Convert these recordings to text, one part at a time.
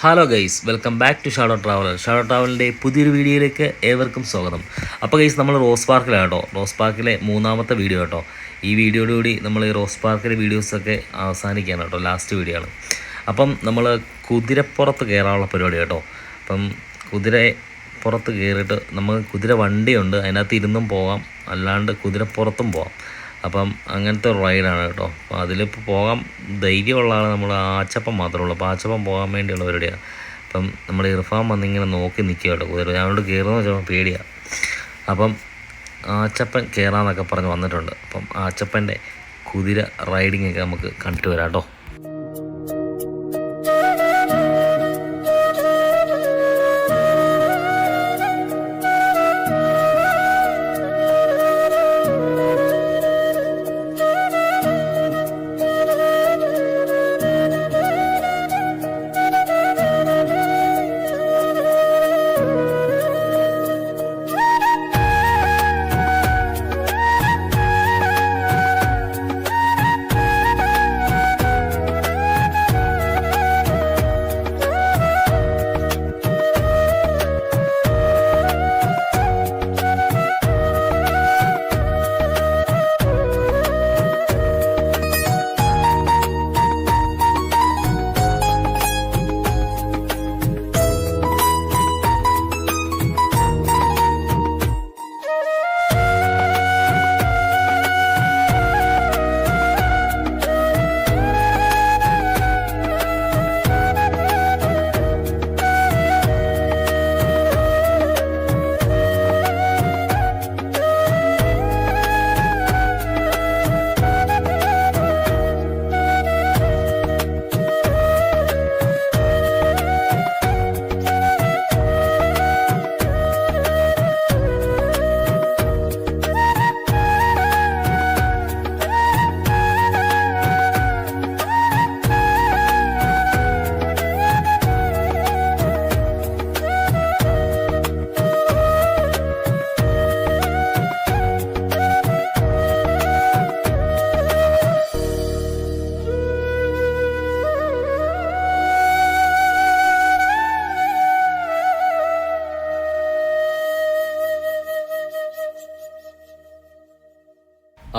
Hello guys, welcome back to shadow traveller. Shadow ട്രാവലിൻ്റെ പുതിയൊരു വീഡിയോയിലേക്ക് ഏവർക്കും സ്വാഗതം. അപ്പോൾ ഗൈസ്, നമ്മൾ റോസ് പാർക്കിലാണ് കേട്ടോ. റോസ് പാർക്കിലെ മൂന്നാമത്തെ വീഡിയോ കേട്ടോ. ഈ വീഡിയോയോടുകൂടി നമ്മൾ ഈ റോസ് പാർക്കിലെ വീഡിയോസൊക്കെ അവസാനിക്കുകയാണ് കേട്ടോ. ലാസ്റ്റ് വീഡിയോ ആണ്. അപ്പം നമ്മൾ കുതിരപ്പുറത്ത് കയറാനുള്ള പരിപാടി കേട്ടോ. അപ്പം കുതിരപ്പുറത്ത് കയറിയിട്ട് നമുക്ക് കുതിര വണ്ടിയുണ്ട്, അതിനകത്ത് ഇരുന്നും പോകാം, അല്ലാണ്ട് കുതിരപ്പുറത്തും പോകാം. അപ്പം അങ്ങനത്തെ ഒരു റൈഡാണ് കേട്ടോ. അപ്പോൾ അതിലിപ്പോൾ പോകാൻ ധൈര്യമുള്ള ആൾ നമ്മൾ ആച്ചപ്പം മാത്രമേ ഉള്ളൂ. അപ്പോൾ ആച്ചപ്പം പോകാൻ വേണ്ടിയുള്ള പരിപാടിയാണ്. അപ്പം നമ്മൾ ഇർഫാൻ വന്നിങ്ങനെ നോക്കി നിൽക്കുക കേട്ടോ. കുതിര ഞങ്ങളോട് കയറുമെന്ന് വെച്ചാൽ പേടിയാണ്. അപ്പം ആച്ചപ്പൻ കയറാമെന്നൊക്കെ പറഞ്ഞ് വന്നിട്ടുണ്ട്. അപ്പം ആച്ചപ്പൻ്റെ കുതിര റൈഡിങ്ങൊക്കെ നമുക്ക് കണ്ടിട്ട് വരാം കേട്ടോ.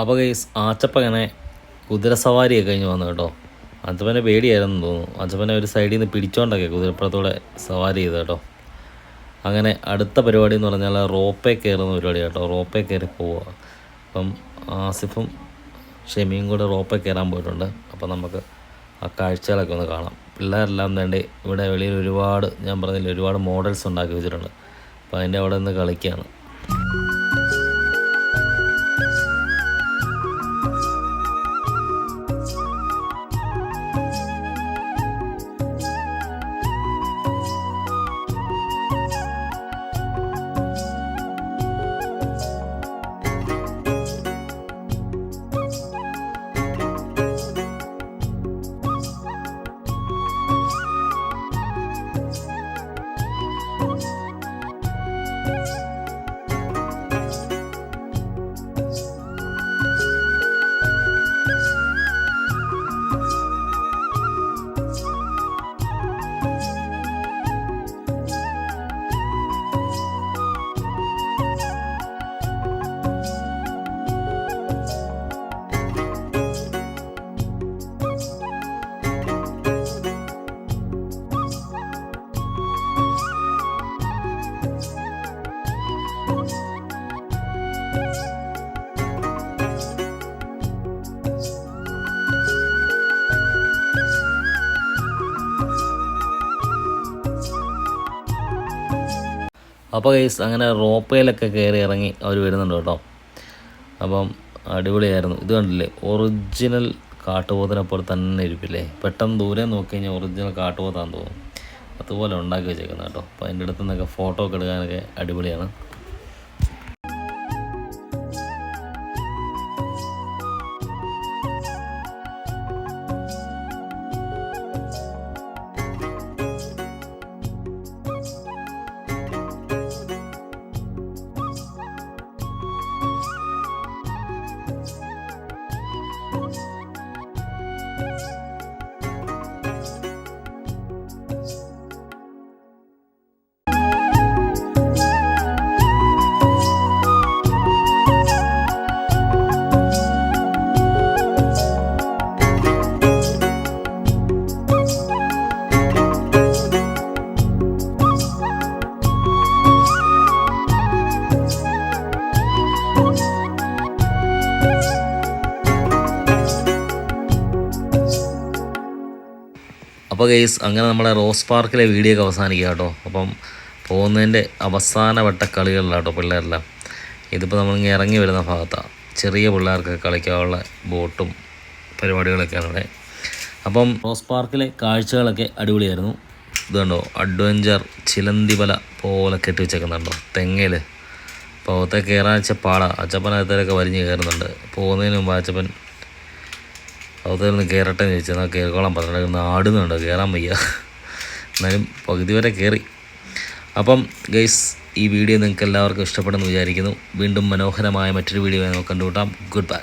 അപ്പോൾ ഗൈസ്, ആച്ചപ്പങ്ങനെ കുതിരസവാരിയൊക്കെ കഴിഞ്ഞ് വന്നു കേട്ടോ. ആച്ചപ്പനെ പേടിയായിരുന്നു തോന്നുന്നു. ആച്ചപ്പനെ ഒരു സൈഡിൽ നിന്ന് പിടിച്ചോണ്ടൊക്കെ കുതിരപ്പുറത്തൂടെ സവാരി ചെയ്ത് കേട്ടോ. അങ്ങനെ അടുത്ത പരിപാടി എന്ന് പറഞ്ഞാൽ റോപ്പേ കയറുന്ന പരിപാടി കേട്ടോ. റോപ്പേ കയറി പോവുക. അപ്പം ആസിഫും ഷെമിയും കൂടെ റോപ്പേ കയറാൻ പോയിട്ടുണ്ട്. അപ്പം നമുക്ക് ആ കാഴ്ചകളൊക്കെ ഒന്ന് കാണാം. പിള്ളേരെല്ലാം വേണ്ടി ഇവിടെ വെളിയിൽ ഒരുപാട്, ഞാൻ പറഞ്ഞില്ല, ഒരുപാട് മോഡൽസ് ഉണ്ടാക്കി വെച്ചിട്ടുണ്ട്. അപ്പോൾ അതിൻ്റെ അവിടെ നിന്ന് കളിക്കുകയാണ്. അപ്പോൾ ഗൈസ്, അങ്ങനെ റോപ്പയിലൊക്കെ കയറി ഇറങ്ങി അവർ വരുന്നുണ്ട് കേട്ടോ. അപ്പം അടിപൊളിയായിരുന്നു. ഇത് കണ്ടില്ലേ, ഒറിജിനൽ കാട്ടുപോത്തിനെ പോലെ തന്നെ ഇരിപ്പില്ലേ. പെട്ടെന്ന് ദൂരെ നോക്കി കഴിഞ്ഞാൽ ഒറിജിനൽ കാട്ടുപോത്താന്ന് തോന്നും. അതുപോലെ ഉണ്ടാക്കി വെച്ചേക്കുന്നത് കേട്ടോ. അപ്പോൾ അതിൻ്റെ അടുത്ത് നിന്നൊക്കെ ഫോട്ടോ ഒക്കെ എടുക്കാനൊക്കെ അടിപൊളിയാണ്. അപ്പോൾ ഗൈസ് അങ്ങനെ നമ്മുടെ റോസ് പാർക്കിലെ വീഡിയോ ഒക്കെ അവസാനിക്കുക കേട്ടോ. അപ്പം പോകുന്നതിൻ്റെ അവസാനവട്ട കളികളിലാട്ടോ പിള്ളേരെല്ലാം. ഇതിപ്പോൾ നമ്മളിങ്ങനെ ഇറങ്ങി വരുന്ന ഭാഗത്താണ്. ചെറിയ പിള്ളേർക്ക് കളിക്കാനുള്ള ബോട്ടും പരിപാടികളൊക്കെയാണ് ഇവിടെ. അപ്പം റോസ് പാർക്കിലെ കാഴ്ചകളൊക്കെ അടിപൊളിയായിരുന്നു. ഇതുണ്ടോ അഡ്വഞ്ചർ ചിലന്തി വല പോലെ കെട്ടി വെച്ചേക്കുന്നുണ്ടോ തെങ്ങയിൽ. അപ്പോൾ അകത്തെ കയറാൻ വെച്ച പാടാ. അച്ചപ്പനകത്തേലൊക്കെ വലിഞ്ഞ് കയറുന്നുണ്ട്. പോകുന്നതിന് മുമ്പ് അച്ചപ്പൻ അകത്തേന്ന് കയറട്ടെ എന്ന് ചോദിച്ചാൽ എന്നാൽ കയറിക്കോളാൻ പറഞ്ഞിട്ട് ആടുന്നുണ്ടോ, കയറാൻ വയ്യ. എന്നാലും പകുതി വരെ കയറി. അപ്പം ഗൈസ് ഈ വീഡിയോ നിങ്ങൾക്ക് എല്ലാവർക്കും ഇഷ്ടപ്പെടുമെന്ന് വിചാരിക്കുന്നു. വീണ്ടും മനോഹരമായ മറ്റൊരു വീഡിയോ നമുക്ക് കണ്ടുകൂട്ടാം. Good bye.